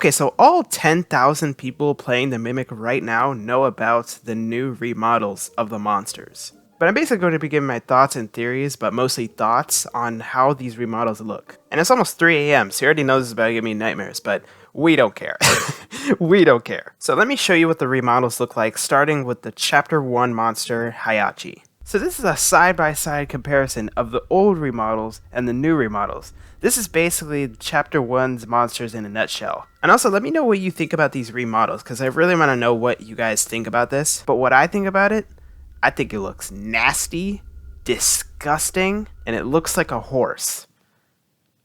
Okay, so all 10,000 people playing the Mimic right now know about the new remodels of the monsters. But I'm basically going to be giving my thoughts and theories, but mostly thoughts on how these remodels look. And it's almost 3 a.m., so you already know this is about to give me nightmares, but we don't care. We don't care. So let me show you what the remodels look like, starting with the Chapter 1 monster, Hayachi. So this is a side-by-side comparison of the old remodels and the new remodels. This is basically Chapter 1's monsters in a nutshell. And also, let me know what you think about these remodels, because I really want to know what you guys think about this. But what I think about it, I think it looks nasty, disgusting, and it looks like a horse.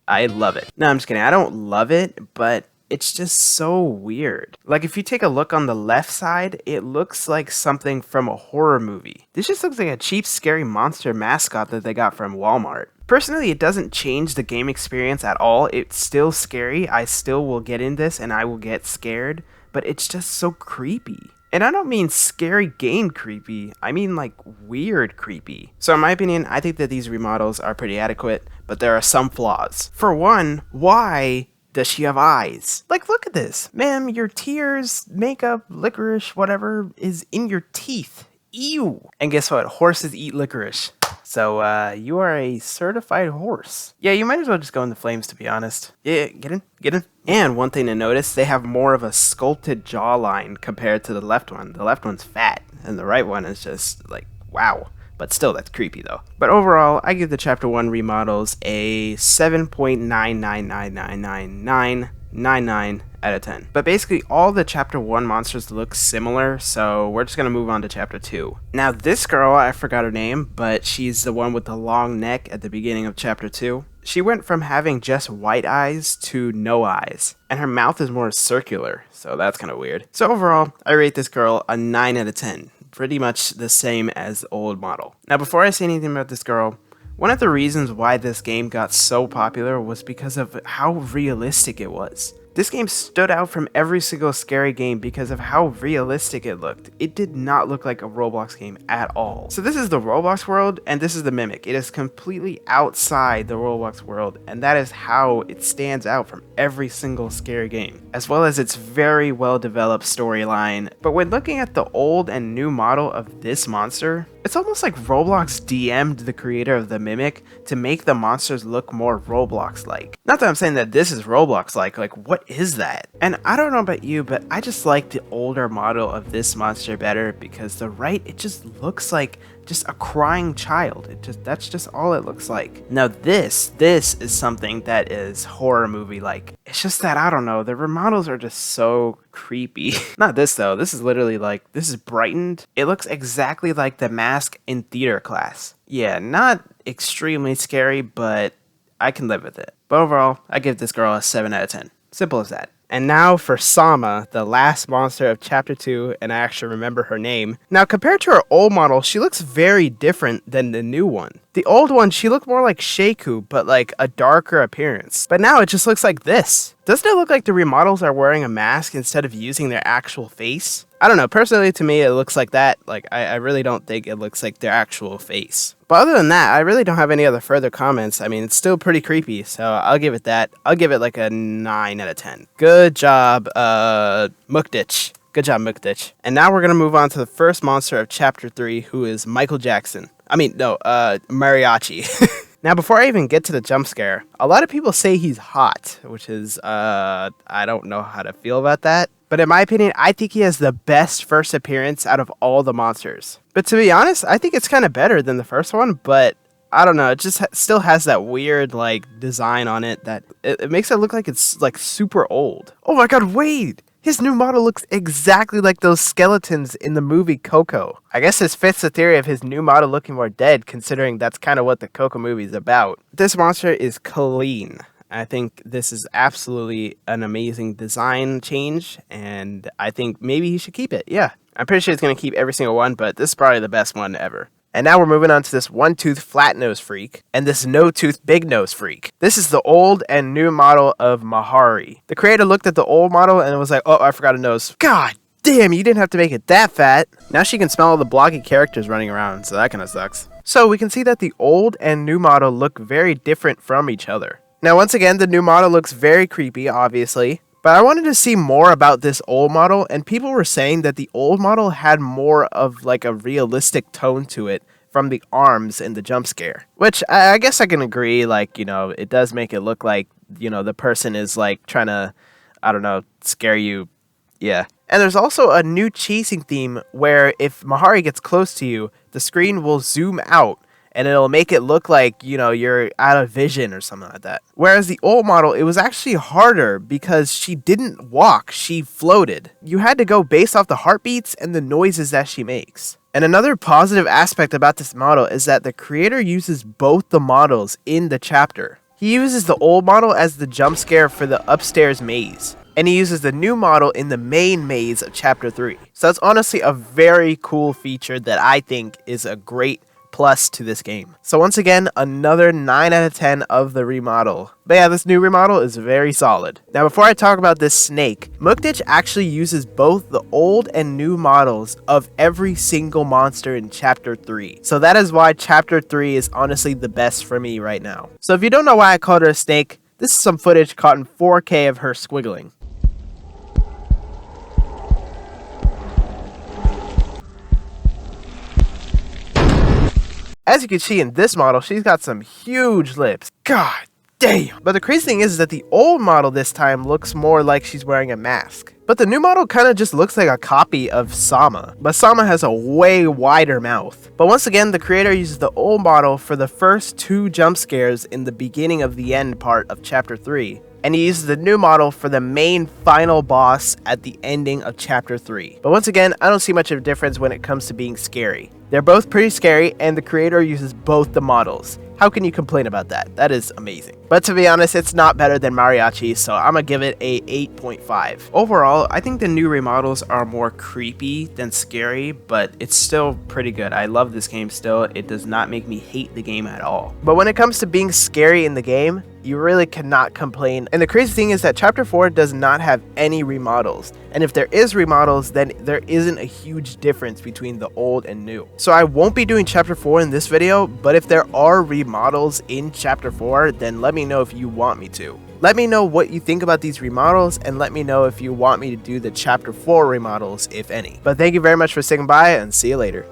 I love it. No, I'm just kidding. I don't love it, but it's just so weird. Like, if you take a look on the left side, it looks like something from a horror movie. This just looks like a cheap, scary monster mascot that they got from Walmart. Personally, it doesn't change the game experience at all. It's still scary. I still will get in this and I will get scared, but it's just so creepy. And I don't mean scary game creepy, I mean like weird creepy. So in my opinion, I think that these remodels are pretty adequate, but there are some flaws. For one, why does she have eyes? Like, look at this. Ma'am, your tears, makeup, licorice, whatever, is in your teeth. Ew. And guess what? Horses eat licorice. So, you are a certified horse. Yeah, you might as well just go in the flames, to be honest. Yeah, get in, get in. And one thing to notice, they have more of a sculpted jawline compared to the left one. The left one's fat, and the right one is just, like, wow. But still, that's creepy, though. But overall, I give the Chapter 1 remodels a 7.9999999 out of 10. But basically, all the Chapter 1 monsters look similar, so we're just gonna move on to Chapter 2. Now, this girl, I forgot her name, but she's the one with the long neck at the beginning of Chapter 2. She went from having just white eyes to no eyes, and her mouth is more circular, so that's kind of weird. So overall, I rate this girl a 9 out of 10. Pretty much the same as the old model. Now, before I say anything about this girl, one of the reasons why this game got so popular was because of how realistic it was. This game stood out from every single scary game because of how realistic it looked. It did not look like a Roblox game at all. So this is the Roblox world, and this is the Mimic. It is completely outside the Roblox world, and that is how it stands out from every single scary game, as well as its very well developed storyline. But when looking at the old and new model of this monster, it's almost like Roblox DM'd the creator of the Mimic to make the monsters look more Roblox-like. Not that I'm saying that this is Roblox-like, like what is that? And I don't know about you, but I just like the older model of this monster better because the right, it just looks like just a crying child. That's just all it looks like. Now this is something that is horror movie like. It's just that, I don't know, the remodels are just so creepy. Not this though, this is literally like, this is brightened. It looks exactly like the mask in theater class. Yeah, not extremely scary, but I can live with it. But overall, I give this girl a 7 out of 10. Simple as that. And now for Sama, the last monster of Chapter 2, and I actually remember her name. Now, compared to her old model, she looks very different than the new one. The old one, she looked more like Sheiku, but like a darker appearance. But now it just looks like this. Doesn't it look like the remodels are wearing a mask instead of using their actual face? I don't know, personally to me it looks like that. Like, I really don't think it looks like their actual face. But other than that, I really don't have any other further comments. I mean, it's still pretty creepy, so I'll give it that. I'll give it like a 9 out of 10. Good job, Mukditch. Good job, Mukditch. And now we're gonna move on to the first monster of Chapter 3, who is Michael Jackson. Mariachi. Now, before I even get to the jump scare, a lot of people say he's hot, which is, I don't know how to feel about that. But in my opinion, I think he has the best first appearance out of all the monsters. But to be honest, I think it's kind of better than the first one, but I don't know, it just still has that weird, like, design on it that it makes it look like it's, like, super old. Oh my god, wait! His new model looks exactly like those skeletons in the movie Coco. I guess this fits the theory of his new model looking more dead, considering that's kind of what the Coco movie is about. This monster is clean. I think this is absolutely an amazing design change, and I think maybe he should keep it. Yeah, I'm pretty sure he's going to keep every single one, but this is probably the best one ever. And now we're moving on to this one-tooth flat-nose freak and this no-tooth big-nose freak. This is the old and new model of Mahari. The creator looked at the old model and was like, oh, I forgot a nose. God damn, you didn't have to make it that fat. Now she can smell all the blocky characters running around, so that kind of sucks. So we can see that the old and new model look very different from each other. Now once again, the new model looks very creepy, obviously, But I wanted to see more about this old model, and people were saying that the old model had more of like a realistic tone to it from the arms and the jump scare. Which I guess I can agree, like, it does make it look like, the person is like trying to, I don't know, scare you. Yeah. And there's also a new chasing theme where if Mahari gets close to you, the screen will zoom out and it'll make it look like, you're out of vision or something like that. Whereas the old model, it was actually harder because she didn't walk, she floated. You had to go based off the heartbeats and the noises that she makes. And another positive aspect about this model is that the creator uses both the models in the chapter. He uses the old model as the jump scare for the upstairs maze, and he uses the new model in the main maze of chapter 3. So that's honestly a very cool feature that I think is a great plus to this game. So once again, another 9 out of 10 of the remodel. But yeah, this new remodel is very solid. Now before I talk about this snake, Mukditch actually uses both the old and new models of every single monster in chapter 3. So that is why chapter 3 is honestly the best for me right now. So if you don't know why I called her a snake, this is some footage caught in 4K of her squiggling. As you can see in this model, she's got some huge lips. God damn. But the crazy thing is that the old model this time looks more like she's wearing a mask. But the new model kind of just looks like a copy of Sama. But Sama has a way wider mouth. But once again, the creator uses the old model for the first 2 jump scares in the beginning of the end part of chapter 3. And he uses the new model for the main final boss at the ending of chapter 3. But once again, I don't see much of a difference when it comes to being scary. They're both pretty scary, and the creator uses both the models. How can you complain about that? That is amazing. But to be honest, it's not better than Mariachi, so I'm gonna give it a 8.5. Overall, I think the new remodels are more creepy than scary, but it's still pretty good. I love this game still. It does not make me hate the game at all. But when it comes to being scary in the game, you really cannot complain. And the crazy thing is that chapter 4 does not have any remodels. And if there is remodels, then there isn't a huge difference between the old and new. So I won't be doing chapter 4 in this video, but if there are remodels in chapter 4, then let me know if you want me to. Let me know what you think about these remodels, and let me know if you want me to do the chapter 4 remodels, if any. But thank you very much for sticking by, and see you later.